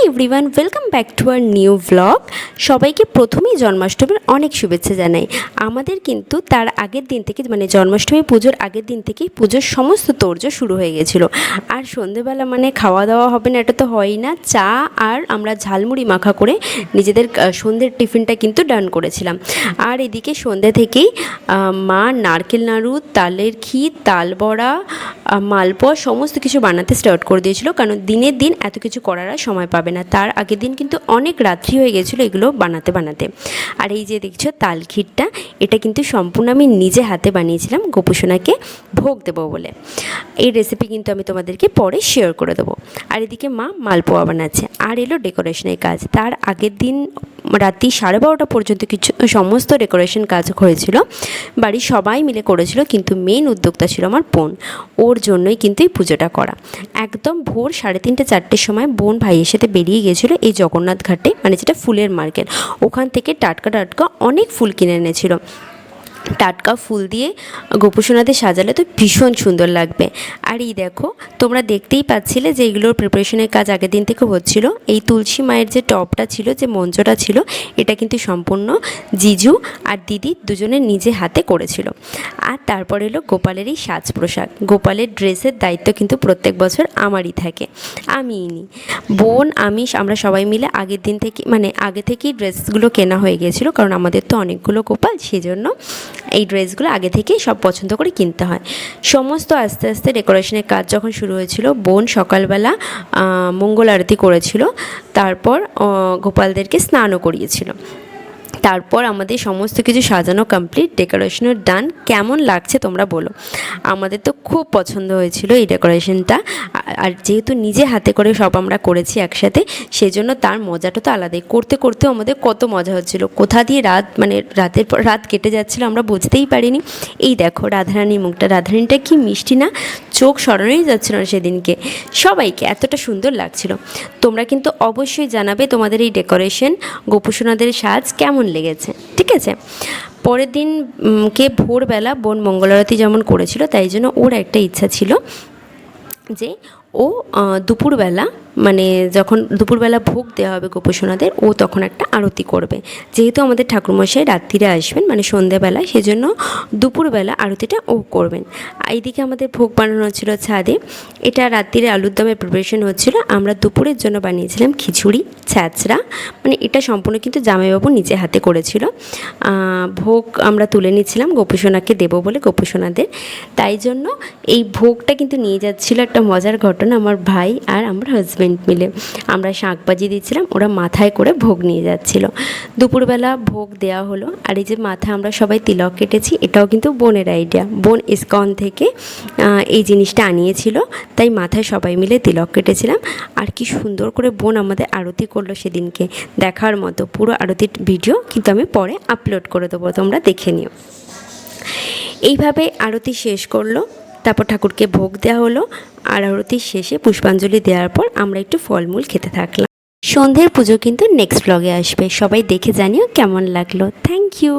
Everyone, welcome back to our new vlog. সবাইকে প্রথমেই জন্মাষ্টমীর অনেক শুভেচ্ছা জানাই। আমাদের কিন্তু তার আগের দিন থেকে মানে জন্মাষ্টমী পুজোর আগের দিন থেকেই পুজোর সমস্ত তোড়জোড় শুরু হয়ে গেছিলো। আর সন্ধেবেলা মানে খাওয়া দাওয়া হবে না এটা তো হয়ই না, চা আর আমরা ঝালমুড়ি মাখা করে নিজেদের সন্ধ্যের টিফিনটা কিন্তু ডান করেছিলাম। আর এদিকে সন্ধ্যে থেকেই মা নারকেল নাড়ু, তালের ক্ষীর, তাল বড়া, মালপোয়া সমস্ত কিছু বানাতে স্টার্ট করে দিয়েছিল, কারণ দিনের দিন এত কিছু করার আর সময় পাবে না। তার আগের দিন কিন্তু অনেক রাত্রি হয়ে গেছিলো এগুলো বানাতে বানাতে। আর এই যে দেখছো তাল ক্ষীরটা, এটা কিন্তু সম্পূর্ণ আমি নিজে হাতে বানিয়েছিলাম গোপুসোনাকে ভোগ দেবো বলে। এই রেসিপি কিন্তু আমি তোমাদেরকে পরে শেয়ার করে দেবো। আর এদিকে মা মালপোয়া বানাচ্ছে। আর এলো ডেকোরেশনের কাজ। তার আগের দিন রাত্রি 12:30 পর্যন্ত কিছু সমস্ত ডেকোরেশন কাজ হয়েছিল, বাড়ির সবাই মিলে করেছিল, কিন্তু মেন উদ্যোক্তা ছিল আমার বোন। ওর জন্যই কিন্তু এই পুজোটা করা। একদম ভোর 3:30 4টের সময় বোন ভাইয়ের সাথে বেরিয়ে গেছিলো এই জগন্নাথ ঘাটে, মানে যেটা ফুলের মার্কেট, ওখান থেকে টাটকা টাটকা অনেক ফুল কিনে এনেছিল। টাটকা ফুল দিয়ে গোপুসোনাদের সাজালে তো ভীষণ সুন্দর লাগবে। আর এই দেখো, তোমরা দেখতেই পাচ্ছিলে যে এইগুলোর প্রিপারেশনের কাজ আগের দিন থেকে হচ্ছিল। এই তুলসী মায়ের যে টপটা ছিল, যে মঞ্চটা ছিল, এটা কিন্তু সম্পূর্ণ জিজু আর দিদি দুজনে নিজে হাতে করেছিল। আর তারপর এলো গোপালের এই সাজ পোশাক। গোপালের ড্রেসের দায়িত্ব কিন্তু প্রত্যেক বছর আমারই থাকে, আমিই নিই। বোন আমরা সবাই মিলে আগের দিন থেকে মানে আগে থেকেই ড্রেসগুলো কেনা হয়ে গিয়েছিলো, কারণ আমাদের তো অনেকগুলো গোপাল, সেজন্য এই ড্রেসগুলো আগে থেকেই সব পছন্দ করে কিনতে হয়। সমস্ত আস্তে আস্তে ডেকোরেশনের কাজ যখন শুরু হয়েছিল, বোন সকালবেলা মঙ্গল আরতি করেছিল, তারপর গোপালদেরকে স্নানও করিয়েছিল। তারপর আমাদের সমস্ত কিছু সাজানো কমপ্লিট, ডেকোরেশনও ডান। কেমন লাগছে তোমরা বলো? আমাদের তো খুব পছন্দ হয়েছিল এই ডেকোরেশনটা। আর যেহেতু নিজে হাতে করে সব আমরা করেছি একসাথে, সেই জন্য তার মজাটা তো আলাদাই। করতে করতেও আমাদের কত মজা হচ্ছিল, কোথা দিয়ে মানে রাতের পর রাত কেটে যাচ্ছিলো আমরা বুঝতেই পারিনি। এই দেখো রাধারানীর মুখটা, রাধারানীটা কি মিষ্টি না, চোখ সরানোই যাচ্ছিল না সেদিনকে। সবাইকে এতটা সুন্দর লাগছিল। তোমরা কিন্তু অবশ্যই জানাবে তোমাদের এই ডেকোরেশন, গোপুসোনাদের সাজ কেমন লেগেছে, ঠিক আছে? পরের দিনকে ভোরবেলা বোন মঙ্গলারতি যেমন করেছিল, তাই জন্য ওর একটা ইচ্ছা ছিল যে ও দুপুরবেলা, মানে যখন দুপুরবেলা ভোগ দেওয়া হবে গোপুসোনাদের, ও তখন একটা আরতি করবে। যেহেতু আমাদের ঠাকুরমশাই রাত্রিরে আসবেন, মানে সন্ধ্যেবেলা, সেজন্য দুপুরবেলা আরতিটা ও করবেন। এইদিকে আমাদের ভোগ বানানো ছিল ছাদে। এটা রাত্রিরে আলুর দমের প্রিপারেশন হচ্ছিল। আমরা দুপুরের জন্য বানিয়েছিলাম খিচুড়ি, ছ্যাঁচড়া, মানে এটা সম্পূর্ণ কিন্তু জামাইবাবু নিজে হাতে করেছিল। ভোগ আমরা তুলে নিচ্ছিলাম গোপুসোনাকে দেবো বলে, গোপুসোনাদের। তাই জন্য এই ভোগটা কিন্তু নিয়ে যাচ্ছিল একটা মজার ঘটনা, আমার ভাই আর আমার হাজব্যান্ড মিলে। আমরা শাঁখ বাজিয়ে দিচ্ছিলাম, ওরা মাথায় করে ভোগ নিয়ে যাচ্ছিল। দুপুরবেলা ভোগ দেওয়া হলো। আর এই যে মাথায় আমরা সবাই তিলক কেটেছি, এটাও কিন্তু বোনের আইডিয়া। বোন ইসকন থেকে এই জিনিসটা আনিয়েছিল, তাই মাথায় সবাই মিলে তিলক কেটেছিলাম। আর কি সুন্দর করে বোন আমাদের আরতি করলো সেদিনকে, দেখার মতো। পুরো আরতির ভিডিও কিন্তু আমি পরে আপলোড করে দেবো, তোমরা দেখে নিও। এইভাবে আরতি শেষ করলো, তারপর ঠাকুরকে ভোগ দেওয়া হলো। আর আরতির শেষে পুষ্পাঞ্জলি দেওয়ার পর আমরা একটু ফলমূল খেতে থাকলাম। সন্ধ্যের পুজো কিন্তু নেক্সট ব্লগে আসবে, সবাই দেখে জানিও কেমন লাগলো। Thank you.